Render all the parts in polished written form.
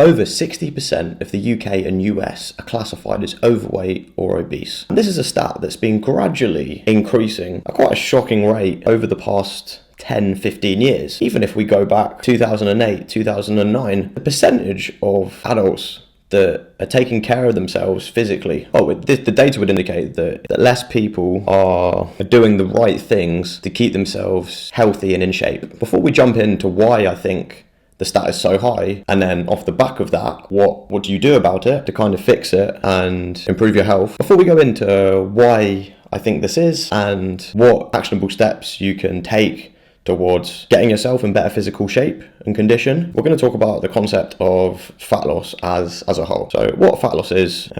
over 60% of the UK and US are classified as overweight or obese. And this is a stat that's been gradually increasing at quite a shocking rate over the past 10, 15 years. Even if we go back 2008, 2009, the percentage of adults that are taking care of themselves physically. The data would indicate that less people are doing the right things to keep themselves healthy and in shape. Before we jump into why I think the stat is so high, and then off the back of that, what do you do about it to kind of fix it and improve your health? Before we go into why I think this is and what actionable steps you can take towards getting yourself in better physical shape and condition, we're going to talk about the concept of fat loss as a whole. So what fat loss is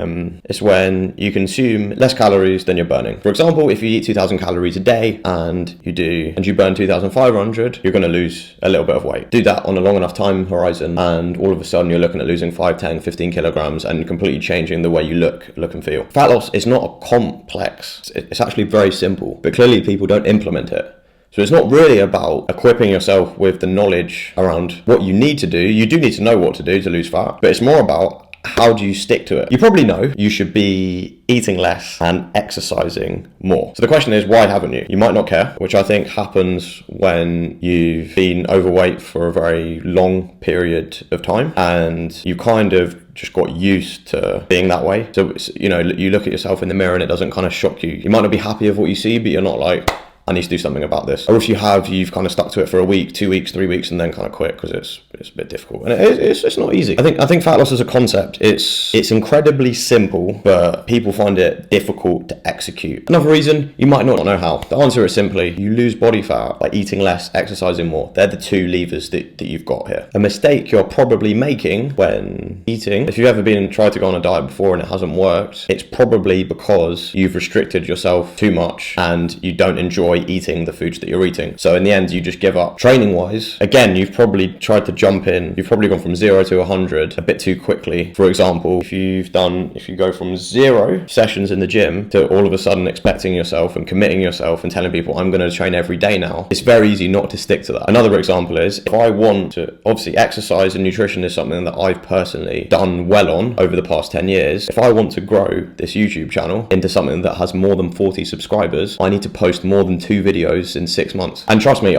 when you consume less calories than you're burning. For example, if you eat 2,000 calories a day and you burn 2,500, you're going to lose a little bit of weight. Do that on a long enough time horizon and all of a sudden you're looking at losing 5, 10, 15 kilograms and completely changing the way you look and feel. Fat loss is not a complex, it's actually very simple, but clearly people don't implement it. So it's not really about equipping yourself with the knowledge around what you need to do. You do need to know what to do to lose fat, but it's more about how do you stick to it. You probably know you should be eating less and exercising more. So the question is, why haven't you? You might not care, which I think happens when you've been overweight for a very long period of time and you kind of just got used to being that way. So, you look at yourself in the mirror and it doesn't kind of shock you. You might not be happy with what you see, but you're not like, I need to do something about this. Or if you have, you've kind of stuck to it for a week, 2 weeks, 3 weeks, and then kind of quit because it's a bit difficult. And it's not easy. I think fat loss as a concept, it's incredibly simple, but people find it difficult to execute. Another reason, you might not know how. The answer is simply, you lose body fat by eating less, exercising more. They're the two levers that you've got here. A mistake you're probably making when eating, if you've ever tried to go on a diet before and it hasn't worked, it's probably because you've restricted yourself too much and you don't enjoy eating the foods that you're eating. So in the end, you just give up. Training wise, again, you've probably tried to jump in. You've probably gone from 0 to 100 a bit too quickly. For example, if you go from 0 sessions in the gym to all of a sudden expecting yourself and committing yourself and telling people, I'm going to train every day now, it's very easy not to stick to that. Another example is, if I want to, obviously exercise and nutrition is something that I've personally done well on over the past 10 years. If I want to grow this YouTube channel into something that has more than 40 subscribers, I need to post more than 2 videos in 6 months. And trust me,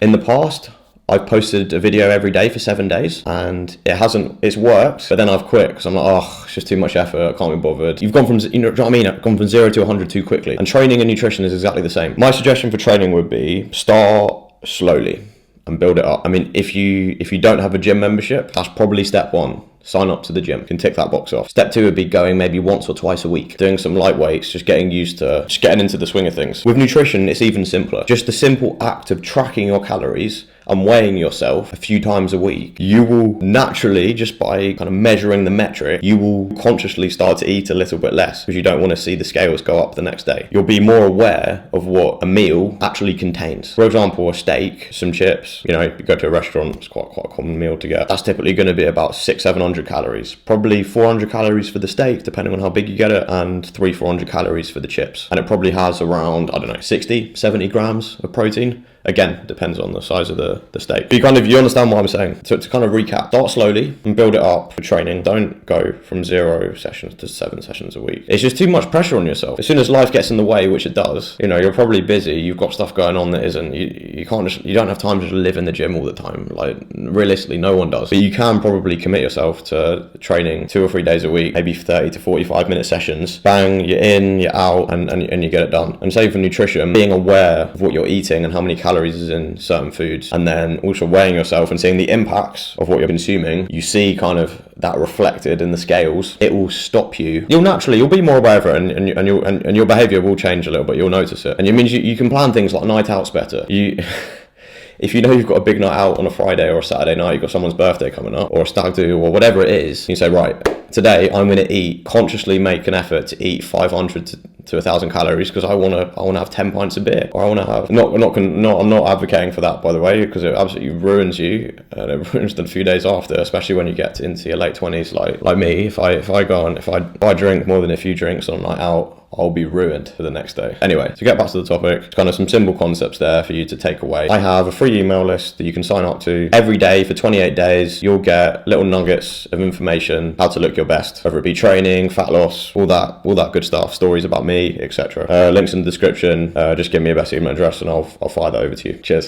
in the past, I've posted a video every day for 7 days and it's worked, but then I've quit because I'm like, it's just too much effort, I can't be bothered. You've gone from, do you know what I mean? I've gone from 0 to 100 too quickly. And training and nutrition is exactly the same. My suggestion for training would be start slowly and build it up. I mean, if you don't have a gym membership, that's probably step 1. Sign up to the gym. You can tick that box off. Step 2 would be going maybe once or twice a week, doing some light weights, just getting into the swing of things. With nutrition, it's even simpler. Just the simple act of tracking your calories and weighing yourself a few times a week, you will naturally, just by kind of measuring the metric, you will consciously start to eat a little bit less because you don't want to see the scales go up the next day. You'll be more aware of what a meal actually contains. For example, a steak, some chips, you go to a restaurant, it's quite a common meal to get. That's typically going to be about 600-700 calories. Probably 400 calories for the steak, depending on how big you get it, and 300-400 calories for the chips. And it probably has around, 60-70 grams of protein. Again, depends on the size of the steak. But you understand what I'm saying. So to kind of recap, start slowly and build it up for training. Don't go from 0 sessions to 7 sessions a week. It's just too much pressure on yourself. As soon as life gets in the way, which it does, you're probably busy. You've got stuff going on that isn't. You don't have time to just live in the gym all the time. Like, realistically, no one does. But you can probably commit yourself to training 2 or 3 days a week, maybe 30 to 45 minute sessions. Bang, you're in, you're out, and you get it done. And same for nutrition, being aware of what you're eating and how many calories is in certain foods, and then also weighing yourself and seeing the impacts of what you're consuming. You see kind of that reflected in the scales. It will stop you. You'll be more aware of it, and your behavior will change a little bit. You'll notice it, and it means you can plan things like night outs better. If you know you've got a big night out on a Friday or a Saturday night, you've got someone's birthday coming up, or a stag do, or whatever it is, you say, right, today I'm going to consciously make an effort to eat 500 to 1,000 calories because I want to have 10 pints of beer, or I want to have, I'm not advocating for that, by the way, because it absolutely ruins you, and it ruins the few days after, especially when you get into your late 20s, like me. If I drink more than a few drinks on a night out, I'll be ruined for the next day. Anyway, to get back to the topic, kind of some simple concepts there for you to take away. I have a free email list that you can sign up to. Every day for 28 days, you'll get little nuggets of information, how to look your best, whether it be training, fat loss, all that good stuff, stories about me, etc. Links in the description. Just give me a best email address and I'll fire that over to you. Cheers.